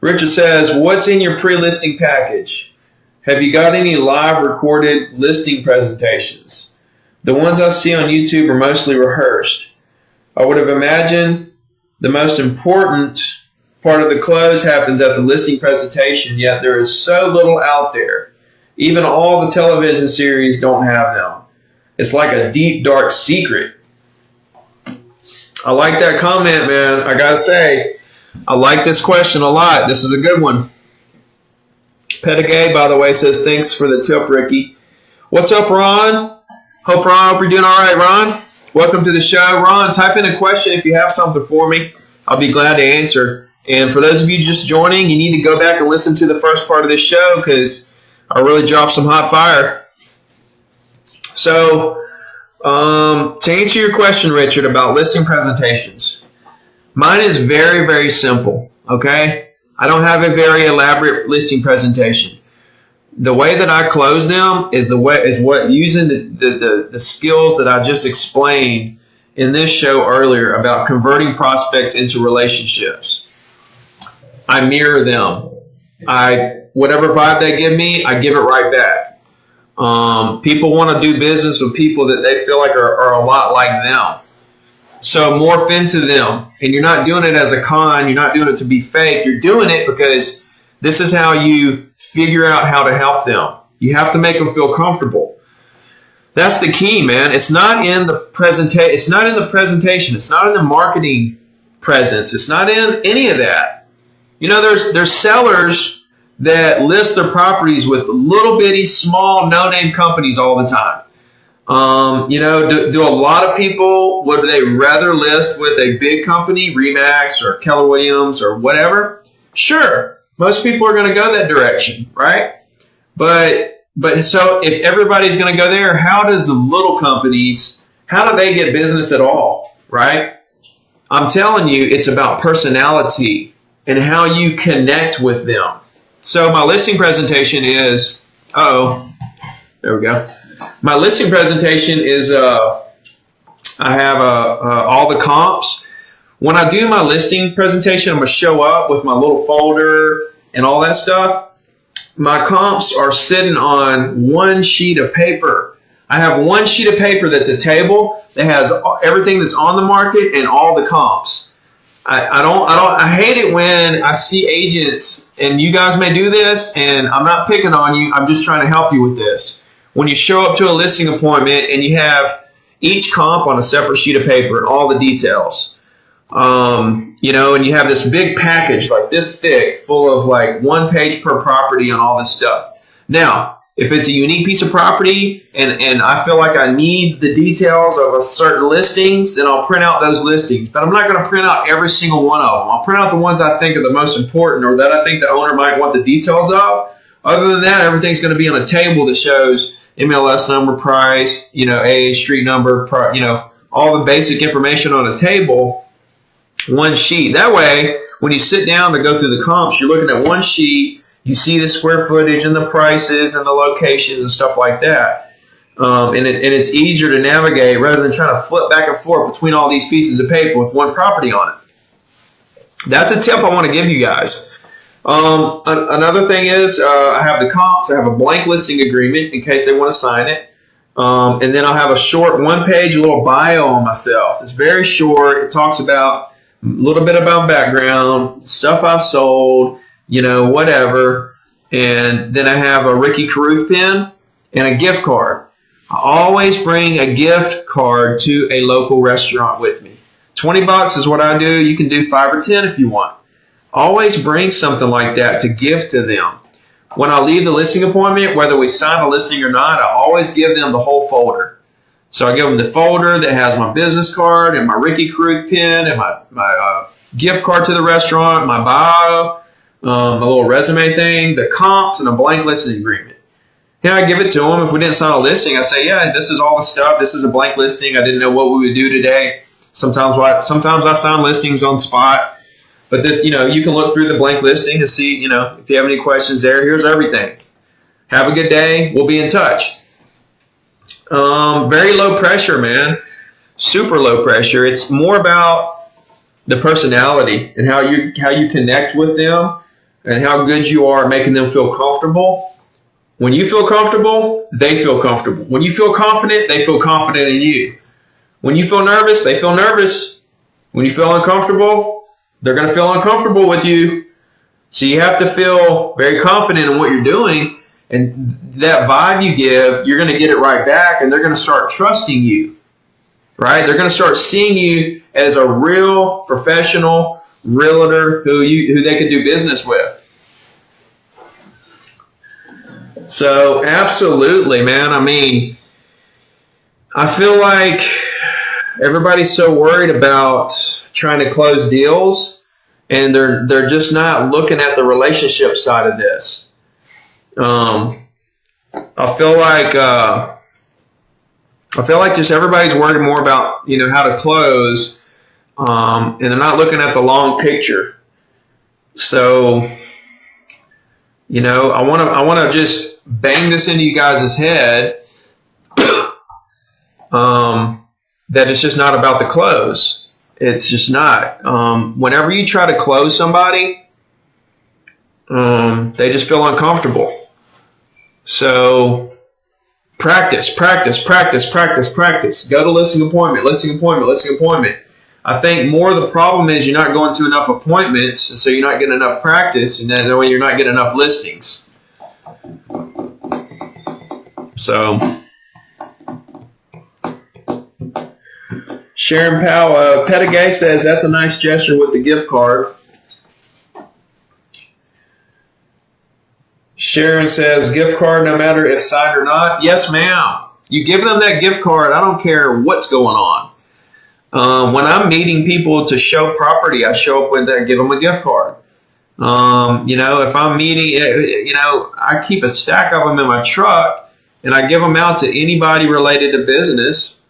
Richard says, what's in your pre-listing package? Have you got any live recorded listing presentations? The ones I see on YouTube are mostly rehearsed. I would have imagined the most important part of the close happens at the listing presentation, yet there is so little out there. Even all the television series don't have them. It's like a deep, dark secret. I like that comment, man. I got to say, I like this question a lot. This is a good one. Pettigay, by the way, says, thanks for the tip, Ricky. What's up, Ron? Hope you're doing all right, Ron. Welcome to the show. Ron, type in a question if you have something for me. I'll be glad to answer. And for those of you just joining, you need to go back and listen to the first part of this show because I really dropped some hot fire. So, to answer your question, Richard, about listing presentations, mine is very, very simple, okay? I don't have a very elaborate listing presentation. The way that I close them is using the skills that I just explained in this show earlier about converting prospects into relationships. I mirror them. Whatever vibe they give me, I give it right back. People want to do business with people that they feel like are a lot like them. So morph into them. And you're not doing it as a con. You're not doing it to be fake. You're doing it because this is how you figure out how to help them. You have to make them feel comfortable. That's the key, man. It's not in the presentation. It's not in the presentation. It's not in the marketing presence. It's not in any of that. You know, there's sellers that list their properties with little bitty, small, no-name companies all the time. You know, do a lot of people, would they rather list with a big company, RE/MAX or Keller Williams or whatever? Sure. Most people are going to go that direction, right? But so if everybody's going to go there, how does the little companies, how do they get business at all, right? I'm telling you, it's about personality and how you connect with them. So my listing presentation is, there's There we go. My listing presentation is I have all the comps. When I do my listing presentation, I'm going to show up with my little folder and all that stuff. My comps are sitting on one sheet of paper. I have one sheet of paper that's a table that has everything that's on the market and all the comps. I hate it when I see agents, and you guys may do this, and I'm not picking on you. I'm just trying to help you with this. When you show up to a listing appointment and you have each comp on a separate sheet of paper and all the details, you know, and you have this big package like this thick full of like 1 page per property on all this stuff. Now, if it's a unique piece of property and I feel like I need the details of a certain listings, then I'll print out those listings. But I'm not going to print out every single one of them. I'll print out the ones I think are the most important or that I think the owner might want the details of. Other than that, everything's going to be on a table that shows MLS number, price, you know, age, street number, you know, all the basic information on a table, one sheet. That way, when you sit down to go through the comps, you're looking at one sheet. You see the square footage and the prices and the locations and stuff like that. And it's easier to navigate rather than trying to flip back and forth between all these pieces of paper with one property on it. That's a tip I want to give you guys. Another thing is I have the comps. I have a blank listing agreement in case they want to sign it. And then I'll have a short 1 page little bio on myself. It's very short. It talks about a little bit about background, stuff I've sold, you know, whatever. And then I have a Ricky Carruth pen and a gift card. I always bring a gift card to a local restaurant with me. $20 is what I do. You can do 5 or 10 if you want. Always bring something like that to give to them. When I leave the listing appointment, whether we sign a listing or not, I always give them the whole folder. So I give them the folder that has my business card and my Ricky Carruth pen and my gift card to the restaurant, my bio, a little resume thing, the comps, and a blank listing agreement. Then I give it to them. If we didn't sign a listing, I say, yeah, this is all the stuff. This is a blank listing. I didn't know what we would do today. Sometimes I sign listings on the spot. But this, you know, you can look through the blank listing to see, you know, if you have any questions there. Here's everything. Have a good day. We'll be in touch. Very low pressure, man. Super low pressure. It's more about the personality and how you connect with them and how good you are at making them feel comfortable. When you feel comfortable, they feel comfortable. When you feel confident, they feel confident in you. When you feel nervous, they feel nervous. When you feel uncomfortable, they're going to feel uncomfortable with you. So you have to feel very confident in what you're doing. And that vibe you give, you're going to get it right back, and they're going to start trusting you. Right? They're going to start seeing you as a real professional realtor who they could do business with. So absolutely, man. I mean, I feel like everybody's so worried about trying to close deals, and they're just not looking at the relationship side of this. I feel like just everybody's worried more about, you know, how to close, and they're not looking at the long picture. So, you know, I want to just bang this into you guys' head, that it's just not about the close. It's just not. Whenever you try to close somebody, they just feel uncomfortable. So practice. Go to listing appointment. I think more of the problem is you're not going to enough appointments, so you're not getting enough practice, and that way you're not getting enough listings. So Sharon Powell, Pettigay says that's a nice gesture with the gift card. Sharon says gift card no matter if signed or not. Yes, ma'am. You give them that gift card. I don't care what's going on. When I'm meeting people to show property, I show up with that, give them a gift card. You know, if I'm meeting, you know, I keep a stack of them in my truck, and I give them out to anybody related to business.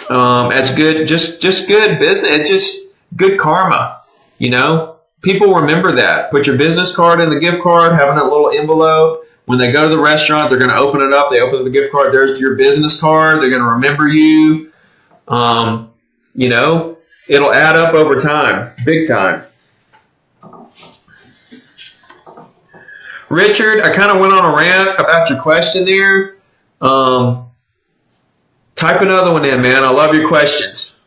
That's good, just good business. It's just good karma, you know. People remember that. Put your business card in the gift card, having a little envelope. When they go to the restaurant, they're going to open it up. They open up the gift card. There's your business card. They're going to remember you. You know, it'll add up over time, big time. Richard, I kind of went on a rant about your question there. Type another one in, man. I love your questions.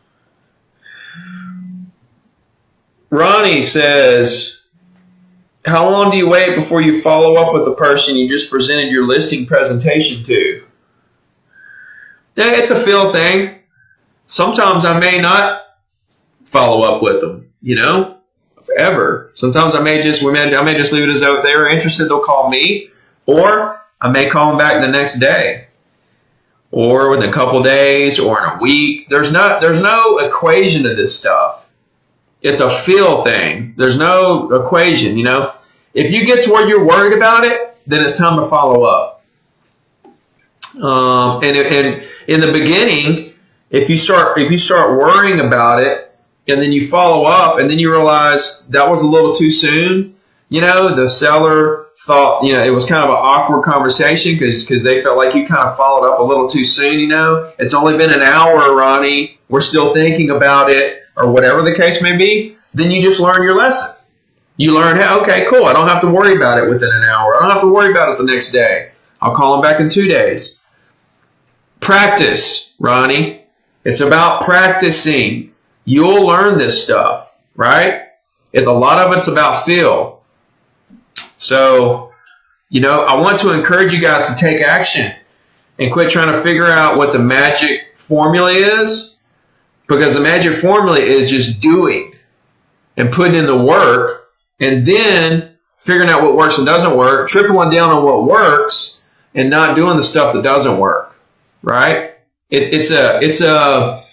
Ronnie says, how long do you wait before you follow up with the person you just presented your listing presentation to? Yeah, it's a feel thing. Sometimes I may not follow up with them, you know, ever. Sometimes I may just leave it as though if they were interested, they'll call me, or I may call them back the next day, or within a couple of days, or in a week. There's no equation to this stuff. It's a feel thing. There's no equation, you know. If you get to where you're worried about it, then it's time to follow up. And in the beginning, if you start worrying about it, and then you follow up, and then you realize that was a little too soon, you know, the seller thought, you know, it was kind of an awkward conversation because they felt like you kind of followed up a little too soon, you know. It's only been an hour, Ronnie. We're still thinking about it, or whatever the case may be. Then you just learn your lesson. You learn, hey, okay, cool. I don't have to worry about it within an hour. I don't have to worry about it the next day. I'll call them back in 2 days. Practice, Ronnie. It's about practicing. You'll learn this stuff, right? A lot of it's about feel. So, you know, I want to encourage you guys to take action and quit trying to figure out what the magic formula is, because the magic formula is just doing and putting in the work and then figuring out what works and doesn't work, tripling down on what works and not doing the stuff that doesn't work, right? It's a,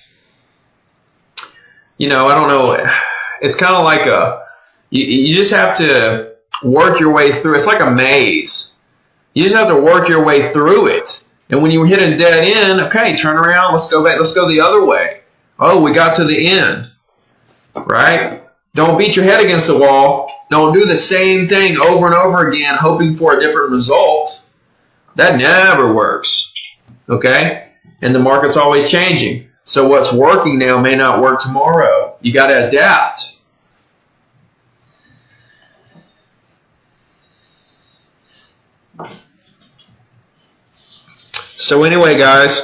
you know, I don't know. It's kind of like you just have to work your way through. It's like a maze. You just have to work your way through it. And when you hit a dead end, okay, turn around. Let's go back. Let's go the other way. Oh, we got to the end, right? Don't beat your head against the wall. Don't do the same thing over and over again, hoping for a different result. That never works, okay? And the market's always changing. So what's working now may not work tomorrow. You got to adapt. So anyway, guys,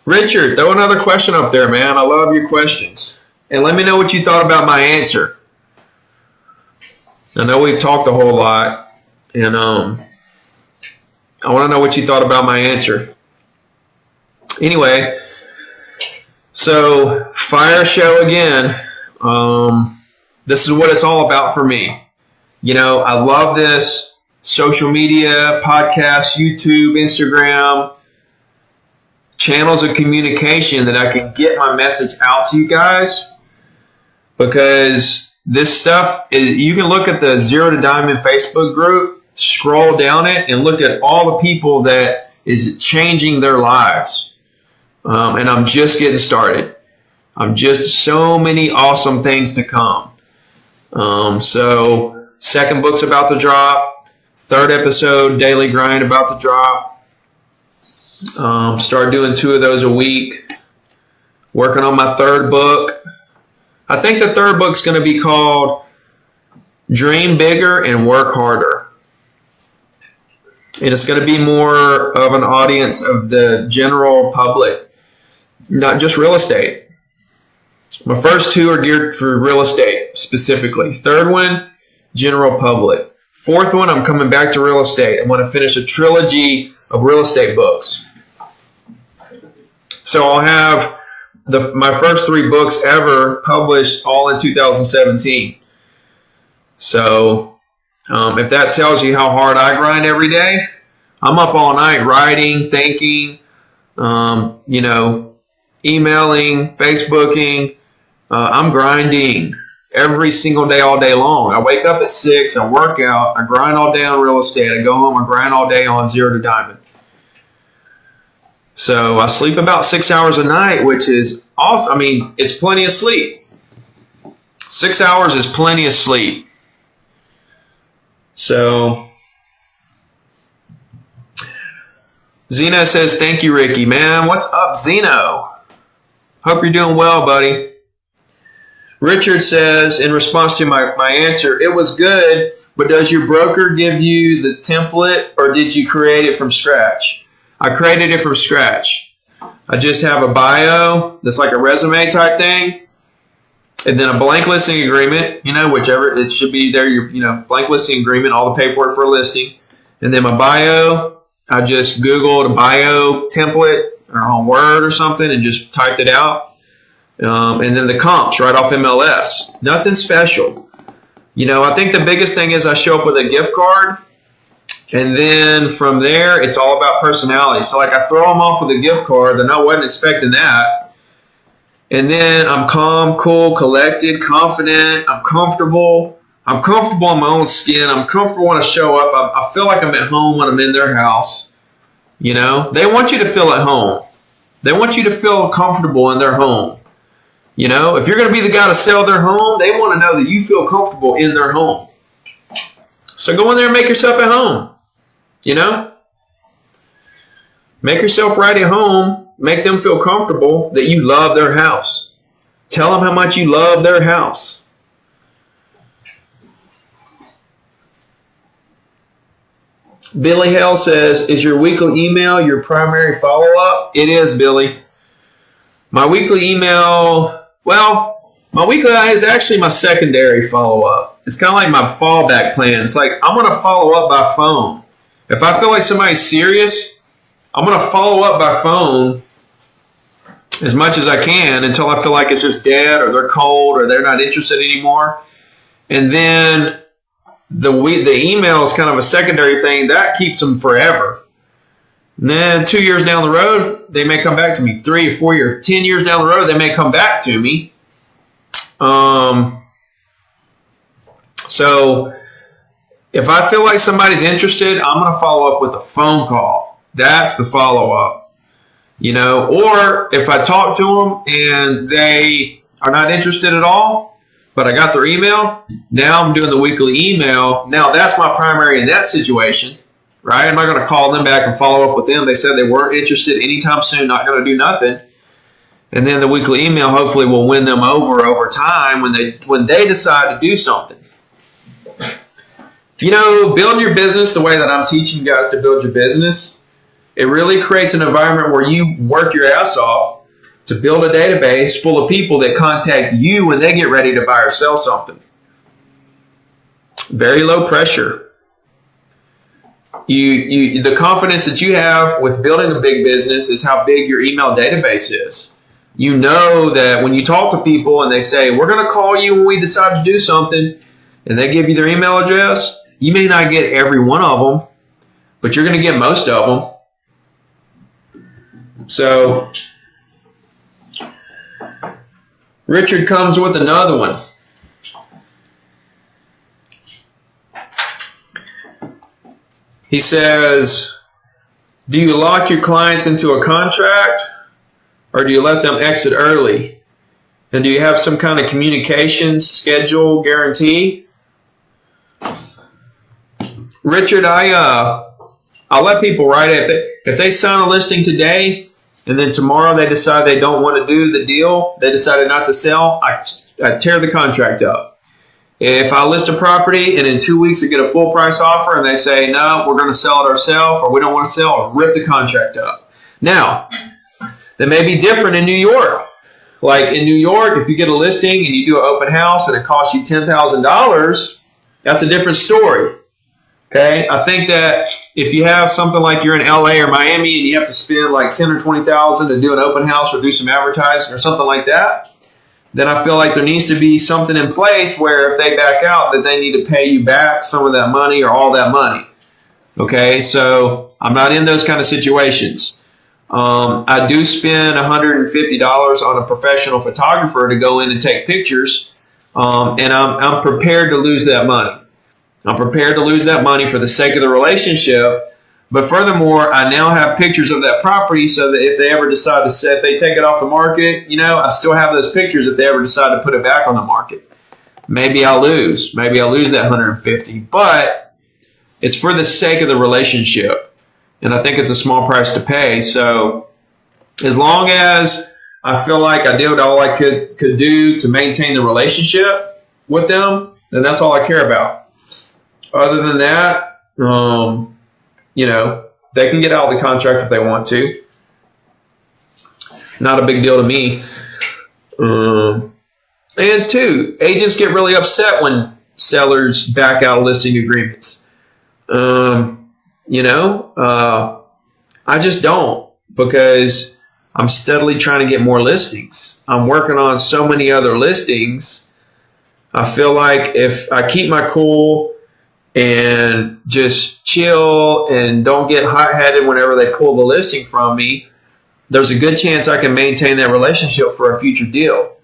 Richard, throw another question up there, man. I love your questions. And let me know what you thought about my answer. I know we've talked a whole lot, and I want to know what you thought about my answer. Anyway, so fire show again. This is what it's all about for me. You know, I love this social media, podcasts, YouTube, Instagram, channels of communication that I can get my message out to you guys, because this stuff, you can look at the Zero to Diamond Facebook group, scroll down it, and look at all the people that is changing their lives. And I'm just getting started. I'm just so many awesome things to come. So second book's about to drop. Third episode, Daily Grind, about to drop. Start doing 2 of those a week. Working on my third book. I think the third book's going to be called Dream Bigger and Work Harder. And it's going to be more of an audience of the general public, not just real estate. My first 2 are geared for real estate specifically. Third one, general public. Fourth one, I'm coming back to real estate. I'm going to finish a trilogy of real estate books. So I'll have my first 3 books ever published all in 2017. So if that tells you how hard I grind every day, I'm up all night writing, thinking, you know, emailing, Facebooking. I'm grinding every single day, all day long. I wake up at 6, I work out, I grind all day on real estate, I go home, I grind all day on Zero to Diamond. So I sleep about 6 hours a night, which is awesome. I mean, it's plenty of sleep. 6 hours is plenty of sleep. So Zeno says, thank you, Ricky. Man, what's up, Zeno? Hope you're doing well, buddy. Richard says, in response to my answer, it was good, but does your broker give you the template or did you create it from scratch? I created it from scratch. I just have a bio that's like a resume type thing, and then a blank listing agreement, whichever, it should be there, your blank listing agreement, all the paperwork for a listing. And then my bio, I just Googled a bio template or on Word or something and just typed it out. And then the comps right off MLS. Nothing special. I think the biggest thing is I show up with a gift card, and then from there, it's all about personality. So like I throw them off with a gift card, then I wasn't expecting that. And then I'm calm, cool, collected, confident, I'm comfortable. I'm comfortable in my own skin. I'm comfortable when I show up. I feel like I'm at home when I'm in their house. They want you to feel at home. They want you to feel comfortable in their home. If you're going to be the guy to sell their home, they want to know that you feel comfortable in their home. So go in there and make yourself at home. Make yourself right at home. Make them feel comfortable that you love their house. Tell them how much you love their house. Billy Hale says, is your weekly email your primary follow-up? It is, Billy. My weekly email, my weekly is actually my secondary follow-up. It's kind of like my fallback plan. It's like I'm going to follow up by phone. If I feel like somebody's serious, I'm going to follow up by phone as much as I can until I feel like it's just dead or they're cold or they're not interested anymore. And then the email is kind of a secondary thing. That keeps them forever. And then 2 years down the road, they may come back to me. 3 or 4 years, 10 years down the road, they may come back to me. So if I feel like somebody's interested, I'm going to follow up with a phone call. That's the follow-up. Or if I talk to them and they are not interested at all, but I got their email, now I'm doing the weekly email. Now that's my primary in that situation, right? I'm not going to call them back and follow up with them. They said they weren't interested anytime soon, not going to do nothing. And then the weekly email hopefully will win them over time when they decide to do something. Building your business the way that I'm teaching you guys to build your business, it really creates an environment where you work your ass off to build a database full of people that contact you when they get ready to buy or sell something. Very low pressure. The confidence that you have with building a big business is how big your email database is. You know that when you talk to people and they say, we're going to call you when we decide to do something, and they give you their email address, you may not get every one of them, but you're going to get most of them. So Richard comes with another one. He says, do you lock your clients into a contract or do you let them exit early? And do you have some kind of communication schedule guarantee? Richard, I'll let people write it. If they sign a listing today and then tomorrow they decide they don't want to do the deal, they decided not to sell, I tear the contract up. If I list a property and in 2 weeks I get a full price offer and they say, no, we're going to sell it ourselves or we don't want to sell it, rip the contract up. Now, that may be different in New York. Like in New York, if you get a listing and you do an open house and it costs you $10,000, that's a different story. Okay, I think that if you have something like you're in LA or Miami and you have to spend like $10,000 or $20,000 to do an open house or do some advertising or something like that, then I feel like there needs to be something in place where if they back out that they need to pay you back some of that money or all that money. Okay, so I'm not in those kind of situations. I do spend $150 on a professional photographer to go in and take pictures, and I'm prepared to lose that money. I'm prepared to lose that money for the sake of the relationship. But furthermore, I now have pictures of that property so that if they ever decide to if they take it off the market, I still have those pictures if they ever decide to put it back on the market. Maybe I'll lose. Maybe I'll lose that $150. But it's for the sake of the relationship. and I think it's a small price to pay. So as long as I feel like I did all I could do to maintain the relationship with them, then that's all I care about. Other than that, you know, they can get out of the contract if they want to. Not a big deal to me. And two, agents get really upset when sellers back out of listing agreements. You know, I just don't, because I'm steadily trying to get more listings. I'm working on so many other listings. I feel like if I keep my cool and just chill and don't get hot-headed whenever they pull the listing from me, there's a good chance I can maintain that relationship for a future deal.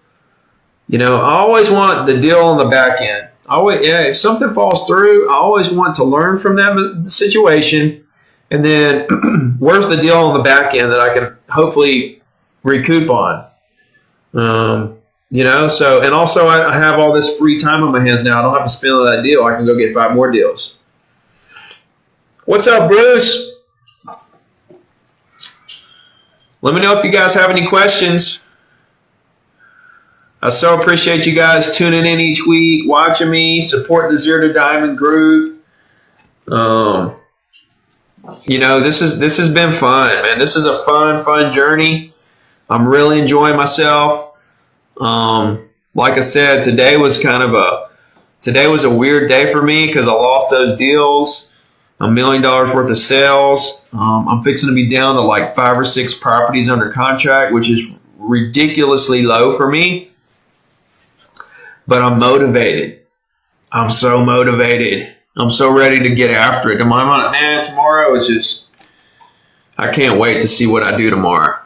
You know, I always want the deal on the back end. If something falls through, I always want to learn from that situation, and then where's the deal on the back end that I can hopefully recoup on. You know, so, and also I have all this free time on my hands now. I don't have to spend on that deal. I can go get 5 more deals. What's up, Bruce? Let me know if you guys have any questions. I so appreciate you guys tuning in each week, watching me, support the Zero to Diamond group. You know, this has been fun, man. This is a fun journey. I'm really enjoying myself. Like I said, today was a weird day for me because I lost those deals, $1 million worth of sales. I'm fixing to be down to like 5 or 6 properties under contract, which is ridiculously low for me. But I'm motivated. I'm so motivated. I'm so ready to get after it. Tomorrow is just, I can't wait to see what I do tomorrow.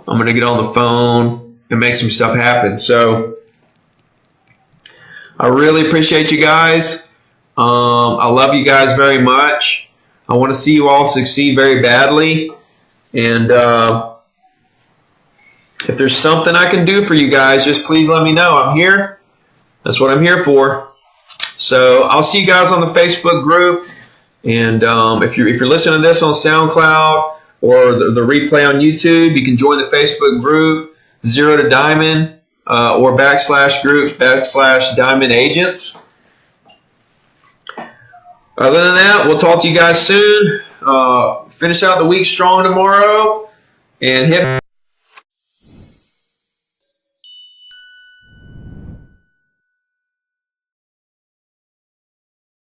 I'm going to get on the phone and make some stuff happen. So I really appreciate you guys. I love you guys very much. I want to see you all succeed very badly. And if there's something I can do for you guys, just please let me know. I'm here. That's what I'm here for. So I'll see you guys on the Facebook group. And if you're listening to this on SoundCloud or the replay on YouTube, you can join the Facebook group, Zero to Diamond, or /groups/Diamond Agents. Other than that, we'll talk to you guys soon. Finish out the week strong tomorrow and hit